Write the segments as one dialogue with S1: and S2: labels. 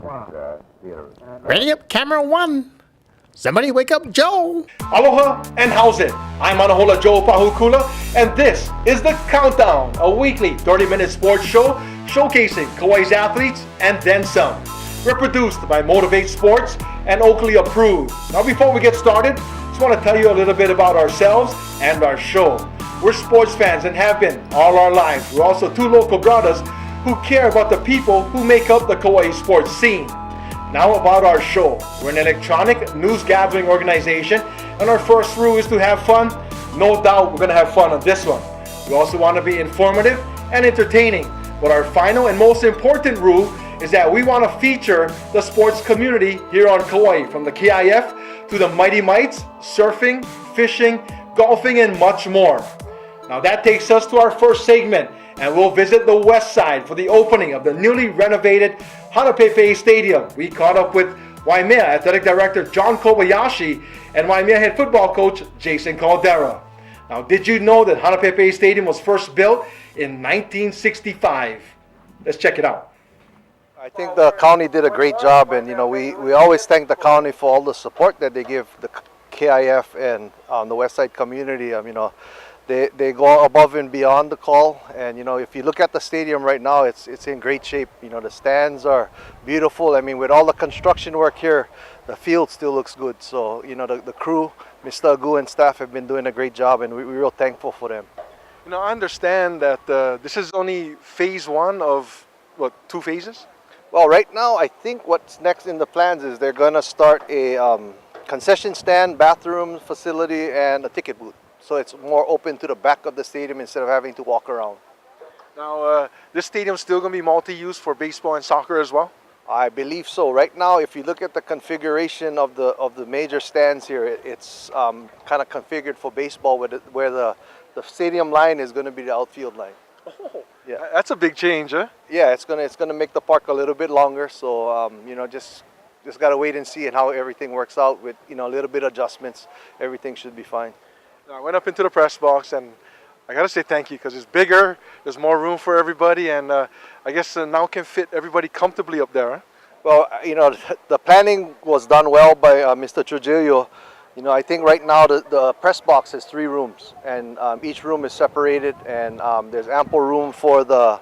S1: Ready up, camera one. Somebody wake up Joe.
S2: Aloha and how's it? I'm Anahola Joe Pahukula, and this is the Countdown, a weekly 30-minute sports show showcasing Kauai's athletes and then some. We're produced by Motivate Sports and Oakley approved. Now before we get started, just want to tell you a little bit about ourselves and our show. We're sports fans and have been all our lives. We're also two local brothers who care about the people who make up the Kauai sports scene. Now about our show. We're an electronic news gathering organization, and our first rule is to have fun. No doubt we're going to have fun on this one. We also want to be informative and entertaining, but our final and most important rule is that we want to feature the sports community here on Kauai, from the KIF to the Mighty Mites, surfing, fishing, golfing, and much more. Now that takes us to our first segment, and we'll visit the west side for the opening of the newly renovated Hanapepe Stadium. We caught up with Waimea Athletic Director John Kobayashi and Waimea head football coach Jason Caldera. Now, did you know that Hanapepe Stadium was first built in 1965? Let's check it out.
S3: I think the county did a great job, and we always thank the county for all the support that they give the KIF and the west side community. They go above and beyond the call, and if you look at the stadium right now, it's in great shape. The stands are beautiful. I mean, with all the construction work here, the field still looks good. So the crew, Mr. Agu and staff have been doing a great job, and we're real thankful for them.
S2: I understand that this is only phase one of what, 2 phases?
S3: Well, right now I think what's next in the plans is they're gonna start a concession stand, bathroom facility, and a ticket booth. So it's more open to the back of the stadium instead of having to walk around.
S2: Now, this stadium's still going to be multi-use for baseball and soccer as well?
S3: I believe so. Right now, if you look at the configuration of the major stands here, it's kind of configured for baseball, where the stadium line is going to be the outfield line.
S2: Oh, yeah, that's a big change, huh?
S3: Yeah, it's gonna make the park a little bit longer. So just gotta wait and see and how everything works out with a little bit of adjustments. Everything should be fine.
S2: I went up into the press box, and I gotta say thank you, because it's bigger, there's more room for everybody, and I guess now can fit everybody comfortably up there, huh?
S3: Well, the planning was done well by Mr. Trujillo. I think right now the press box has 3 rooms, and each room is separated, and there's ample room for the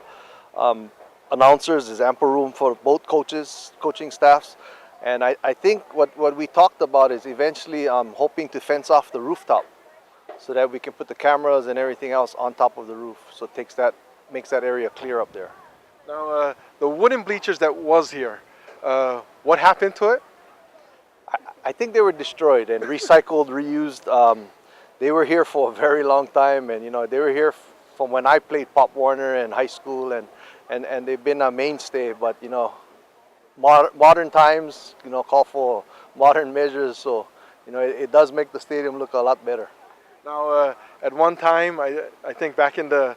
S3: announcers, there's ample room for both coaching staffs. And I think what we talked about is eventually hoping to fence off the rooftop, so that we can put the cameras and everything else on top of the roof. So it makes that area clear up there.
S2: Now, the wooden bleachers that was here, what happened to it?
S3: I think they were destroyed and recycled, reused. They were here for a very long time, and they were here from when I played Pop Warner in high school, and they've been a mainstay. But modern times call for modern measures, so it does make the stadium look a lot better.
S2: Now, at one time, I think back in the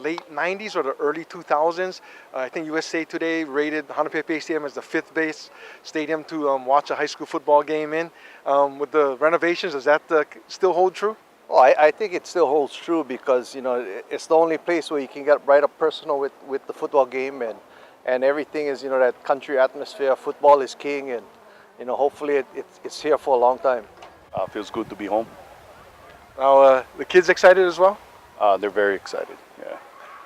S2: late 90s or the early 2000s, I think USA Today rated Hanapepe Stadium as the 5th best stadium to watch a high school football game in. With the renovations, does that still hold true?
S3: Well, I think it still holds true, because it's the only place where you can get right up personal with the football game, and everything is that country atmosphere. Football is king, and hopefully it's here for a long time.
S4: Feels good to be home.
S2: Now, the kids excited as well?
S4: They're very excited, yeah.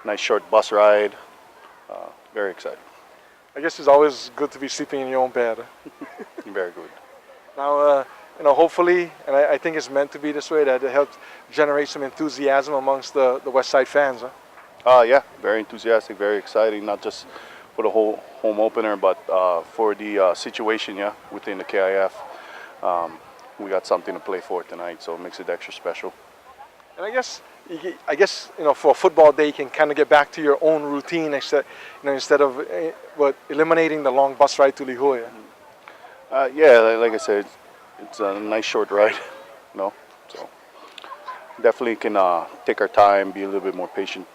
S4: Nice short bus ride, very excited.
S2: I guess it's always good to be sleeping in your own bed.
S4: Very good.
S2: Now, hopefully, and I think it's meant to be this way, that it helps generate some enthusiasm amongst the West Side fans, huh?
S4: Yeah, very enthusiastic, very exciting, not just for the whole home opener, but for the situation, within the KIF. We got something to play for tonight, so it makes it extra special.
S2: And I guess for a football day, you can kind of get back to your own routine instead of eliminating the long bus ride to Lihue.
S4: Yeah, like I said, it's a nice short ride, so definitely can take our time, be a little bit more patient.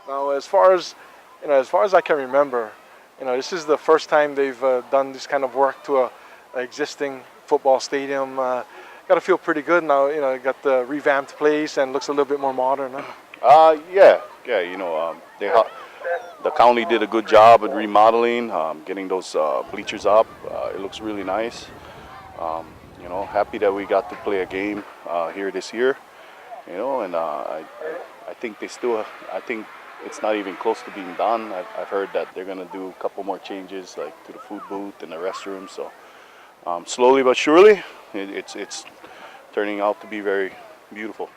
S2: Now, as far as I can remember, this is the first time they've done this kind of work to a existing football stadium. Got to feel pretty good now. Got the revamped place and looks a little bit more modern. Huh?
S4: Yeah. the county did a good job at remodeling, getting those bleachers up. It looks really nice. You know, happy that we got to play a game here this year. You know, and I think they still. I think it's not even close to being done. I've heard that they're gonna do a couple more changes, like to the food booth and the restroom. So slowly but surely, it's turning out to be very beautiful.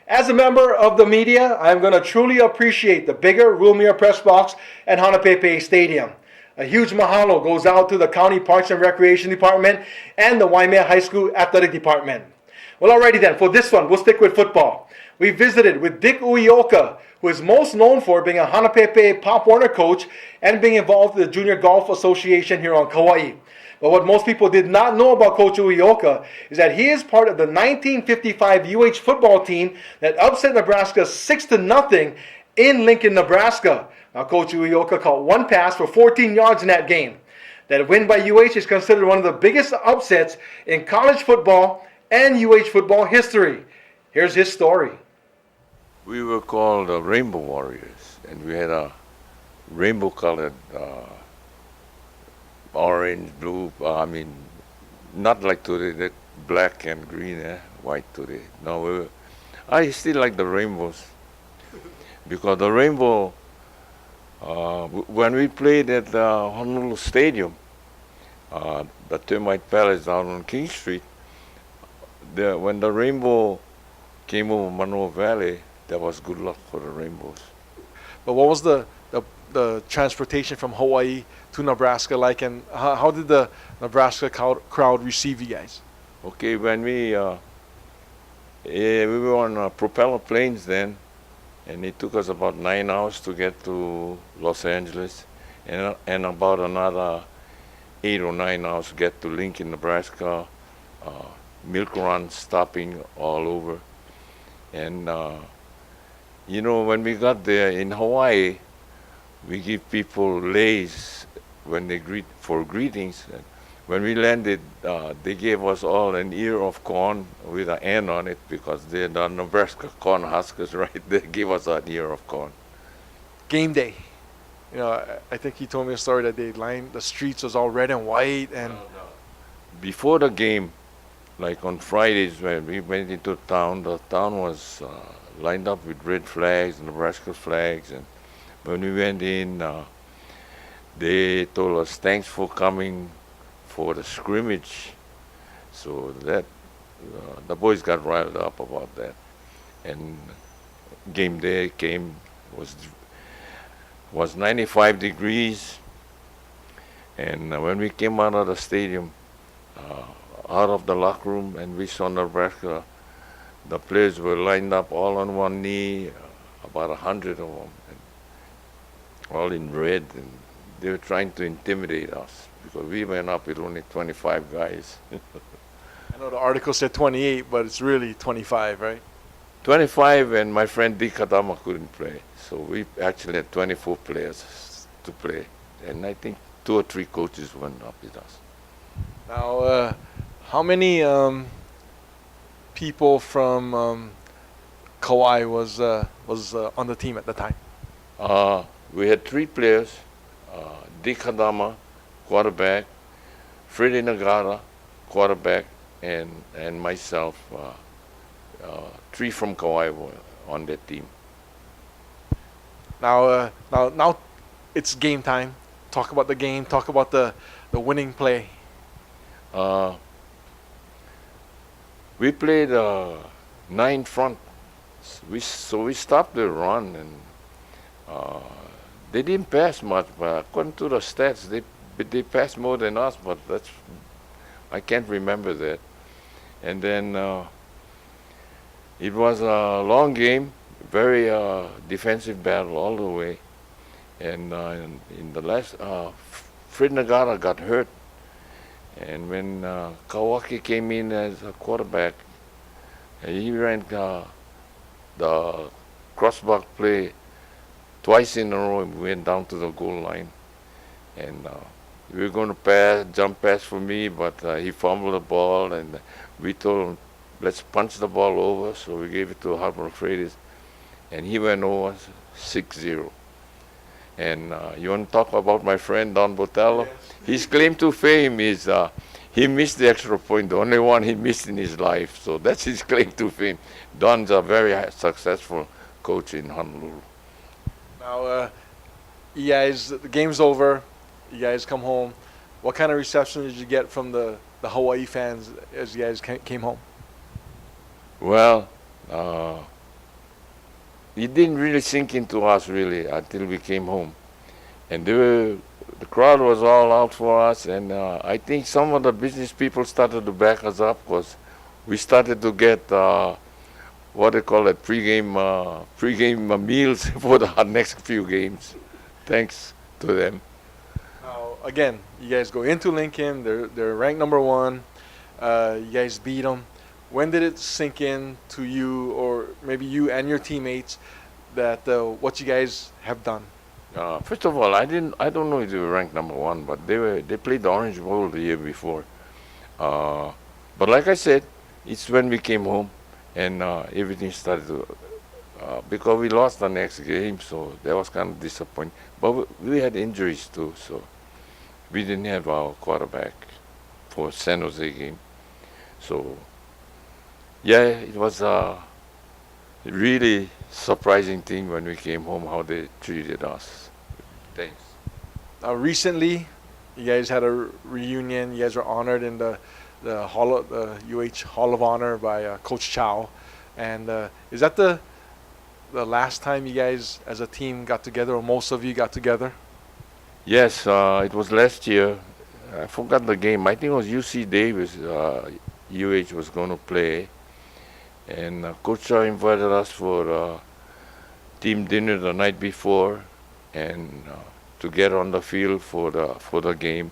S2: As a member of the media, I'm going to truly appreciate the bigger Rumia press box at Hanapepe Stadium. A huge mahalo goes out to the County Parks and Recreation Department and the Waimea High School Athletic Department. Well, alrighty then, for this one, we'll stick with football. We visited with Dick Uioka, who is most known for being a Hanapepe Pop Warner coach and being involved with the Junior Golf Association here on Kauai. But what most people did not know about Coach Uioka is that he is part of the 1955 UH football team that upset Nebraska 6-0 in Lincoln, Nebraska. Now, Coach Uioka caught one pass for 14 yards in that game. That win by UH is considered one of the biggest upsets in college football and UH football history. Here's his story.
S5: We were called the Rainbow Warriors, and we had a rainbow-colored orange, blue, not like today, that black and green, white today. No, I still like the rainbows because the rainbow, when we played at the Honolulu Stadium, the Termite Palace down on King Street, when the rainbow came over Manoa Valley, that was good luck for the rainbows.
S6: But what was the transportation from Hawaii to Nebraska like, and how did the Nebraska crowd receive you guys?
S5: Okay, when we were on propeller planes then, and it took us about 9 hours to get to Los Angeles, and about another 8 or 9 hours to get to Lincoln, Nebraska. Milk runs stopping all over, and you know, when we got there in Hawaii, we give people leis when they greet for greetings. And when we landed, they gave us all an ear of corn with an N on it because they're the Nebraska Corn Huskers, right? They gave us an ear of corn.
S6: Game day. You know, I think he told me a story that they lined the streets was all red and white, and
S5: Before the game, like on Fridays when we went into town, the town was lined up with red flags, Nebraska flags, and when we went in, they told us, thanks for coming for the scrimmage. So that, the boys got riled up about that. And game day came, was 95 degrees. And when we came out of the stadium, out of the locker room, and we saw Nebraska, the players were lined up all on one knee, about 100 of them, all in red, and they were trying to intimidate us because we went up with only 25 guys.
S6: I know the article said 28, but it's really 25, right?
S5: 25, and my friend Di Kadama couldn't play, so we actually had 24 players to play, and I think 2 or 3 coaches went up with us.
S6: Now, how many people from Kauai was on the team at the time?
S5: We had 3 players, Di Kadama, quarterback, Freddie Nagara, quarterback, and myself, 3 from Kauai were on that team.
S6: Now it's game time. Talk about the game. Talk about the winning play.
S5: We played 9 front. So we stopped the run, and they didn't pass much, but according to the stats, they passed more than us, but I can't remember that. And then it was a long game, very defensive battle all the way. And in the last, Fred Nagara got hurt. And when Kawaki came in as a quarterback, he ran the crossback play twice in a row, and we went down to the goal line. And we were going to jump pass for me, but he fumbled the ball, and we told him, let's punch the ball over. So we gave it to Harper Freitas, and he went over 6-0. And you want to talk about my friend Don Botello? His claim to fame is he missed the extra point, the only one he missed in his life. So that's his claim to fame. Don's a very successful coach in Honolulu.
S6: Now, you guys, the game's over. You guys come home. What kind of reception did you get from the Hawaii fans as you guys came home?
S5: Well, it didn't really sink into us really until we came home. And the crowd was all out for us, and I think some of the business people started to back us up because we started to get what they call it, pre-game meals for the next few games. Thanks to them.
S6: Now, again, you guys go into Lincoln. They're ranked #1. You guys beat them. When did it sink in to you, or maybe you and your teammates, that what you guys have done?
S5: First of all, I don't know if they were ranked #1, but they played the Orange Bowl the year before. But like I said, it's when we came home and everything started to because we lost the next game, so that was kind of disappointing. But we had injuries too, so we didn't have our quarterback for San Jose game. So yeah, it was a really surprising thing when we came home how they treated us. Thanks.
S6: Recently, you guys had a reunion. You guys were honored in the UH Hall of Honor by Coach Chow. And is that the last time you guys as a team got together, or most of you got together?
S5: Yes, it was last year. I forgot the game. I think it was UC Davis. UH was going to play, and Coach Chow invited us for team dinner the night before, and to get on the field for the game.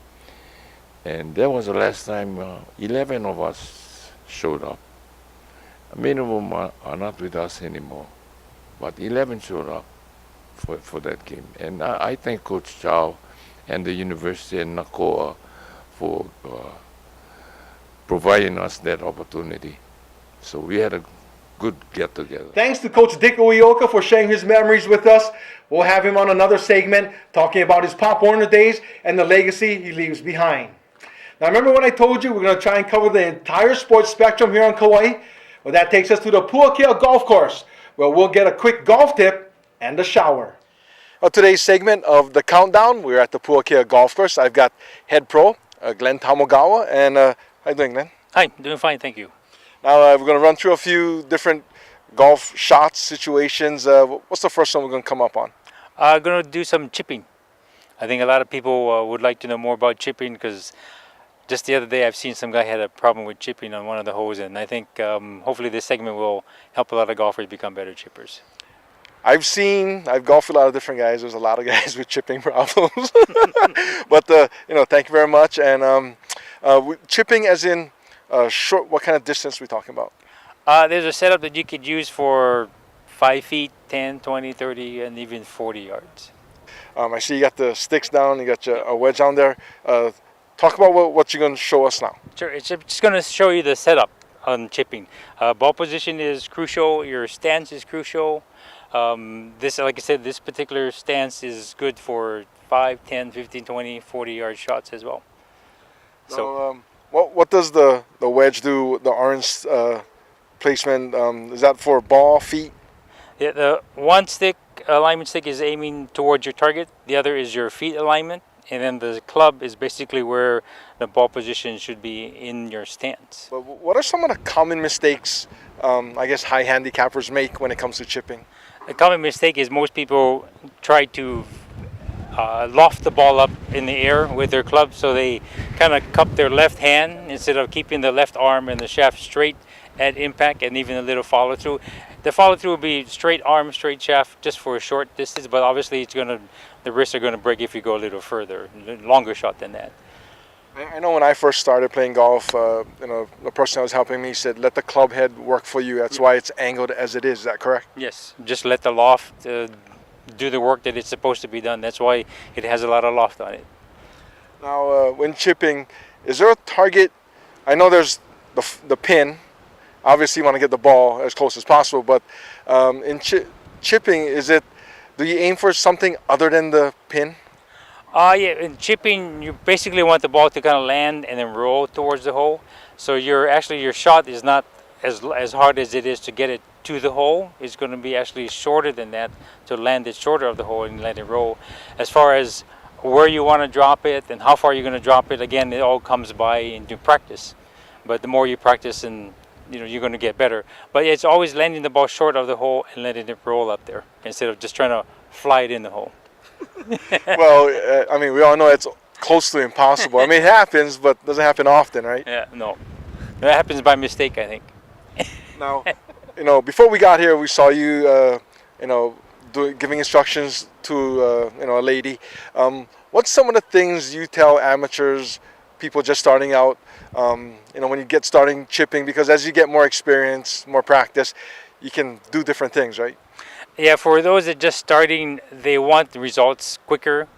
S5: And that was the last time 11 of us showed up. Many of them are not with us anymore, but 11 showed up for that game. And I thank Coach Chow and the University and Nakoa for providing us that opportunity. So we had a good get-together.
S2: Thanks to Coach Dick Uyoka for sharing his memories with us. We'll have him on another segment talking about his Pop Warner days and the legacy he leaves behind. Now remember when I told you we're going to try and cover the entire sports spectrum here on Kauai? Well, that takes us to the Puakea Golf Course, where we'll get a quick golf tip and a shower. Today's segment of the Countdown, we're at the Puakea Golf Course. I've got head pro Glenn Tamogawa, and how you doing, Glenn?
S7: Hi, doing fine, thank you.
S2: Now we're going to run through a few different golf shots, situations. What's the first one we're going to come up on?
S7: I'm going to do some chipping. I think a lot of people would like to know more about chipping because just the other day I've seen some guy had a problem with chipping on one of the holes, and I think hopefully this segment will help a lot of golfers become better chippers.
S2: I've golfed with a lot of different guys. There's a lot of guys with chipping problems. But, thank you very much. And chipping as in short, what kind of distance are we talking about?
S7: There's a setup that you could use for 5 feet, 10, 20, 30, and even 40 yards.
S2: I see you got the sticks down, you got a wedge down there. Talk about what you're going to show us now.
S7: Sure, it's just going to show you the setup on chipping. Ball position is crucial, your stance is crucial. Like I said, this particular stance is good for 5, 10, 15, 20, 40 yard shots as well.
S2: So, what does the wedge do, the orange placement? Is that for ball, feet?
S7: Yeah, the one stick, alignment stick, is aiming towards your target. The other is your feet alignment. And then the club is basically where the ball position should be in your stance.
S2: But what are some of the common mistakes, I guess, high handicappers make when it comes to chipping?
S7: The common mistake is most people try to loft the ball up in the air with their club, so they kind of cup their left hand instead of keeping the left arm and the shaft straight at impact, and even a little follow through. The follow through will be straight arm, straight shaft, just for a short distance, but obviously the wrists are going to break if you go a little further, longer shot than that.
S2: I know when I first started playing golf, the person that was helping me said, let the club head work for you. That's why it's angled as it is. Is that correct?
S7: Yes, just let the loft do the work that it's supposed to be done. That's why it has a lot of loft on it.
S2: Now, when chipping, is there a target? I know there's the pin. Obviously, you want to get the ball as close as possible, but in chipping, is it
S6: Do you aim for something other than the pin?
S7: Yeah, in chipping, you basically want the ball to kind of land and then roll towards the hole. So your shot is not as hard as it is to get it to the hole. It's going to be actually shorter than that to land it shorter of the hole and let it roll. As far as where you want to drop it and how far you're going to drop it, again, it all comes by into practice. But the more you practice, and you're going to get better. But it's always landing the ball short of the hole and letting it roll up there instead of just trying to fly it in the hole.
S6: Well, I mean, we all know it's close to impossible. I mean, it happens, but doesn't happen often, right?
S7: Yeah, no. That happens by mistake, I think.
S6: Now, before we got here, we saw you, giving instructions to, a lady. What's some of the things you tell amateurs, people just starting out, when you get starting chipping? Because as you get more experience, more practice, you can do different things, right?
S7: Yeah, for those that just starting, they want the results quicker,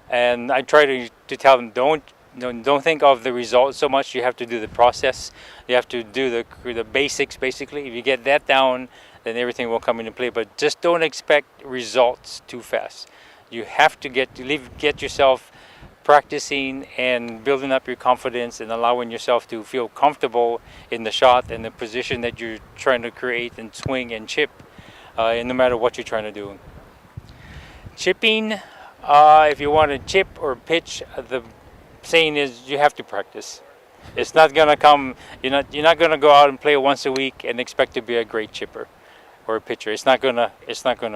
S7: and I try to tell them don't think of the results so much. You have to do the process. You have to do the basics basically. If you get that down, then everything will come into play. But just don't expect results too fast. You have to get yourself practicing and building up your confidence and allowing yourself to feel comfortable in the shot and the position that you're trying to create and swing and chip. And no matter what you're trying to do. Chipping, if you want to chip or pitch, the saying is you have to practice. It's not gonna come. You're not gonna go out and play once a week and expect to be a great chipper or a pitcher. It's not gonna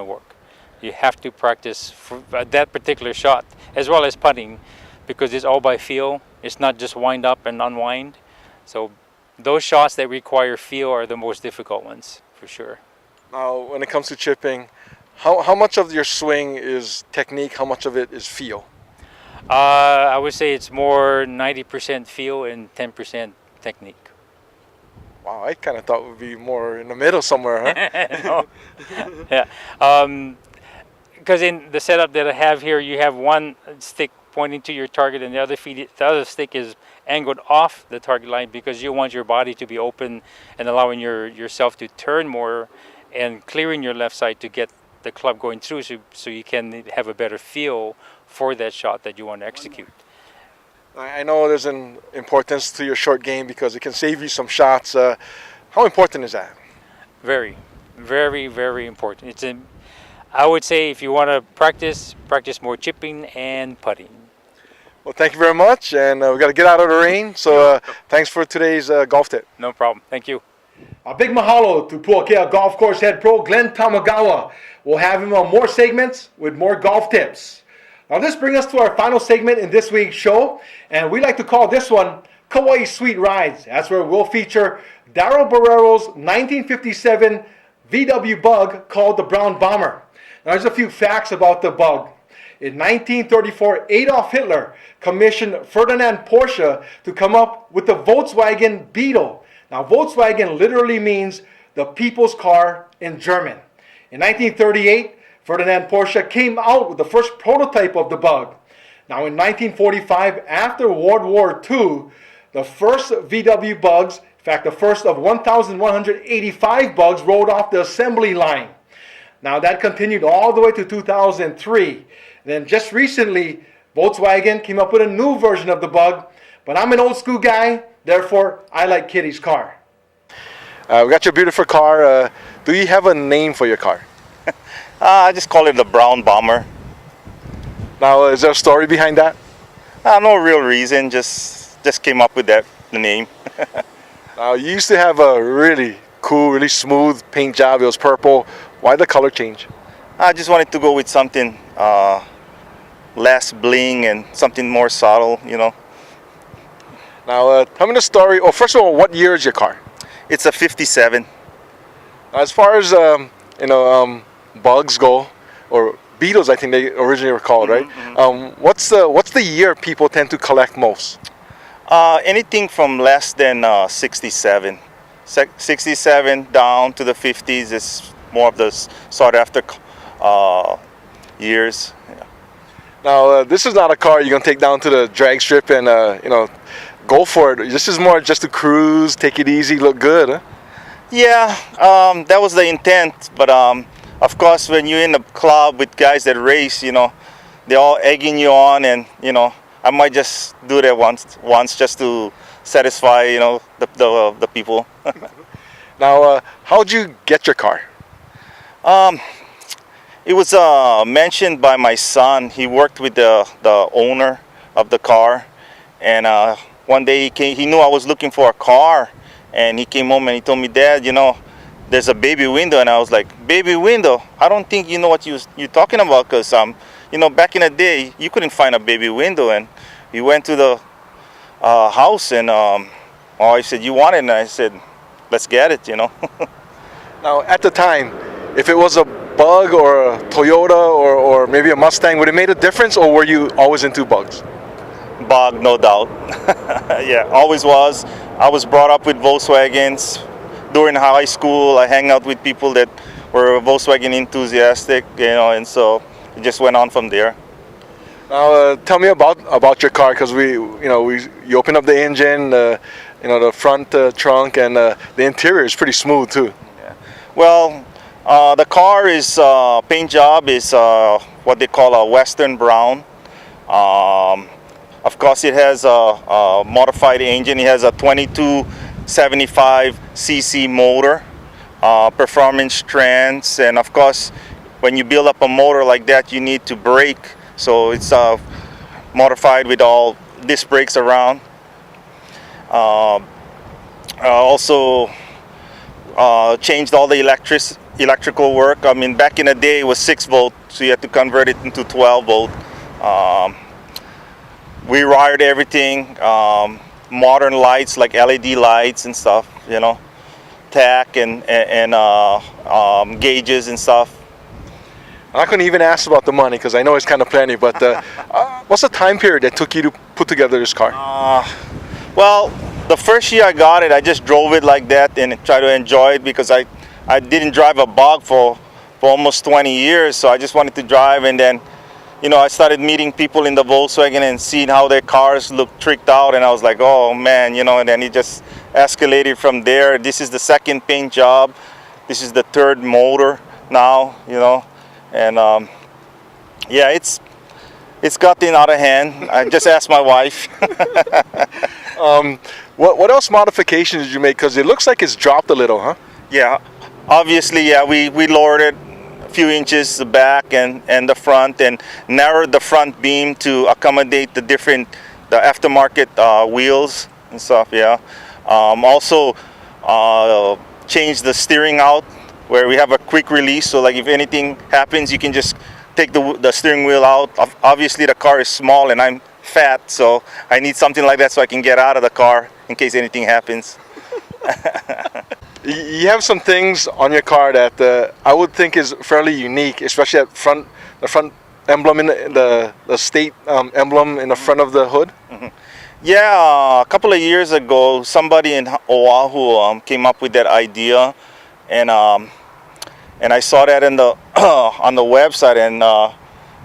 S7: work. You have to practice for that particular shot as well as putting, because it's all by feel. It's not just wind up and unwind. So those shots that require feel are the most difficult ones for sure.
S6: Now, when it comes to chipping, how much of your swing is technique? How much of it is feel?
S7: I would say it's more 90% feel and 10% technique.
S6: Wow, I kind of thought it would be more in the middle somewhere, huh?
S7: No. Yeah. Because in the setup that I have here, you have one stick pointing to your target and the other stick is angled off the target line, because you want your body to be open and allowing yourself to turn more and clearing your left side to get the club going through, so you can have a better feel for that shot that you want to execute.
S6: I know there's an importance to your short game because it can save you some shots. How important is that?
S7: Very, very, very important. I would say if you want to practice more chipping and putting.
S6: Well, thank you very much, and we got to get out of the rain. So thanks for today's golf tip.
S7: No problem. Thank you.
S2: A big mahalo to Puakea Golf Course head pro Glenn Tamagawa. We'll have him on more segments with more golf tips. Now this brings us to our final segment in this week's show, and we like to call this one Kauai Sweet Rides. That's where we'll feature Daryl Barrero's 1957 VW Bug called the Brown Bomber. Now there's a few facts about the Bug. In 1934, Adolf Hitler commissioned Ferdinand Porsche to come up with the Volkswagen Beetle. Now, Volkswagen literally means the people's car in German. In 1938, Ferdinand Porsche came out with the first prototype of the Bug. Now, in 1945, after World War II, the first VW Bugs, in fact, the first of 1,185 Bugs, rolled off the assembly line. Now, that continued all the way to 2003. Then, just recently, Volkswagen came up with a new version of the Bug, but I'm an old school guy. Therefore, I like Kitty's car.
S6: We got your beautiful car. Do you have a name for your car?
S8: I just call it the Brown Bomber.
S6: Now, is there a story behind that?
S8: No real reason. Just came up with the name.
S6: Now, you used to have a really cool, really smooth paint job. It was purple. Why the color change?
S8: I just wanted to go with something less bling and something more subtle,
S6: Now, tell me the story. Oh, first of all, what year is your car?
S8: It's a 57.
S6: As far as Bugs go, or Beetles, I think they originally were called, right?
S8: Mm-hmm.
S6: What's the year people tend to collect most?
S8: Anything from less than 67. 67 down to the 50s is more of the sought after years. Yeah.
S6: Now, this is not a car you're gonna take down to the drag strip and go for it. This is more just to cruise, take it easy, look good, huh?
S8: Yeah, that was the intent, but of course, when you're in a club with guys that race, they're all egging you on, and I might just do that once just to satisfy the people.
S6: Now, how'd you get your car?
S8: It was mentioned by my son. He worked with the owner of the car, and one day he knew I was looking for a car, and he came home and he told me, "Dad, there's a baby window." And I was like, "Baby window? I don't think you know what you're talking about, because back in the day you couldn't find a baby window." And we went to the house, and I said, "You want it?" And I said, "Let's get it."
S6: Now, at the time, if it was a Bug or a Toyota or maybe a Mustang, would it made a difference, or were you always into Bugs?
S8: Bug, no doubt. Yeah, always was. I was brought up with Volkswagens. During high school, I hang out with people that were Volkswagen enthusiastic, and so it just went on from there.
S6: Now, tell me about your car, because you open up the engine, the front trunk, and the interior is pretty smooth too.
S8: Yeah. Well, the car is paint job is what they call a Western brown. Of course, it has a modified engine. It has a 2275 cc motor, performance trans, and of course, when you build up a motor like that, you need to brake. So it's modified with all disc brakes around. Also changed all the electrical work. I mean, back in the day it was 6 volt, so you had to convert it into 12 volt. We wired everything, modern lights like LED lights and stuff, tack and gauges and stuff.
S6: I couldn't even ask about the money, because I know it's kind of plenty, but what's the time period that took you to put together this car?
S8: Well, the first year I got it, I just drove it like that and tried to enjoy it, because I didn't drive a Bug for almost 20 years, so I just wanted to drive. And then I started meeting people in the Volkswagen and seeing how their cars looked tricked out, and I was like, oh man, and then it just escalated from there. This is the second paint job. This is the third motor now, and yeah, it's gotten out of hand. I just asked my wife.
S6: What else modifications did you make? Because it looks like it's dropped a little, huh?
S8: Yeah, obviously, yeah, we lowered it a few inches, the back and the front, and narrowed the front beam to accommodate the aftermarket wheels and stuff. Yeah. Also changed the steering out, where we have a quick release, so like if anything happens, you can just take the steering wheel out. Obviously the car is small and I'm fat, so I need something like that so I can get out of the car in case anything happens.
S6: You have some things on your car that I would think is fairly unique, especially the front emblem in the state emblem in the front of the hood.
S8: Mm-hmm. Yeah, a couple of years ago, somebody in Oahu came up with that idea, and I saw that in the on the website, and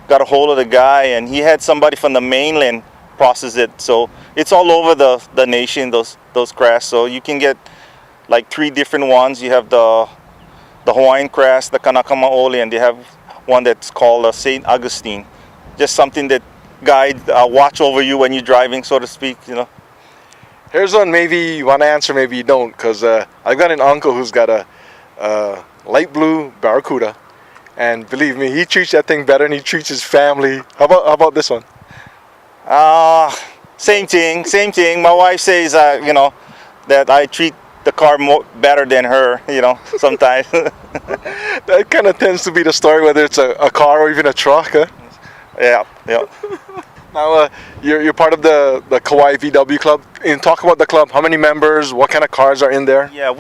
S8: got a hold of the guy, and he had somebody from the mainland process it. So it's all over the nation, those crafts. So you can get like 3 different ones. You have the Hawaiian crest, the Kanaka Maoli, and they have one that's called St. Augustine. Just something that guide, watch over you when you're driving, so to speak,
S6: Here's one maybe you want to answer, maybe you don't, because I've got an uncle who's got a light blue Barracuda, and believe me, he treats that thing better than he treats his family. How about this one?
S8: Same thing. My wife says, that I treat the car better than her, sometimes.
S6: That kind of tends to be the story, whether it's a car or even a truck, huh?
S8: Yeah.
S6: Now, you're part of the Kauai VW club. And talk about the club. How many members? What kind of cars are in there?
S8: Yeah,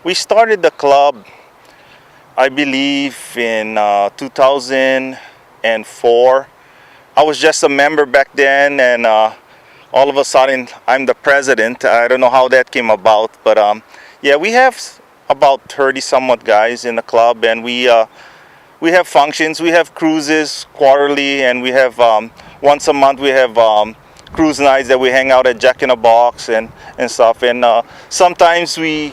S8: we started the club, I believe, in 2004. I was just a member back then, and all of a sudden I'm the president. I don't know how that came about, but yeah, we have about 30 somewhat guys in the club, and we have functions. We have cruises quarterly, and we have once a month we have cruise nights that we hang out at Jack in a Box and stuff. And sometimes we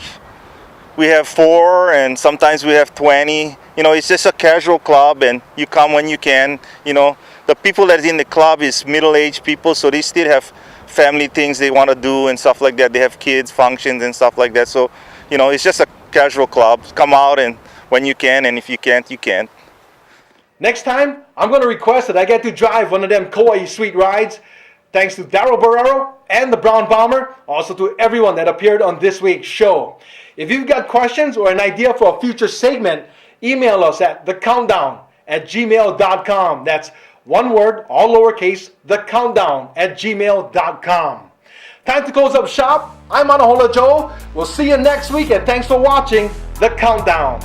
S8: we have 4 and sometimes we have 20. You know, it's just a casual club and you come when you can. You know, the people that is in the club is middle-aged people, so they still have family things they want to do and stuff like that. They have kids, functions and stuff like that. So, you know, it's just a casual club. Come out and when you can, and if you can't, you can't.
S2: Next time, I'm going to request that I get to drive one of them Kauai Sweet rides. Thanks to Daryl Barrero and the Brown Bomber, also to everyone that appeared on this week's show. If you've got questions or an idea for a future segment, email us at thecountdown@gmail.com. That's one word, all lowercase, thecountdown@gmail.com. Time to close up shop. I'm Anahola Joe. We'll see you next week, and thanks for watching The Countdown.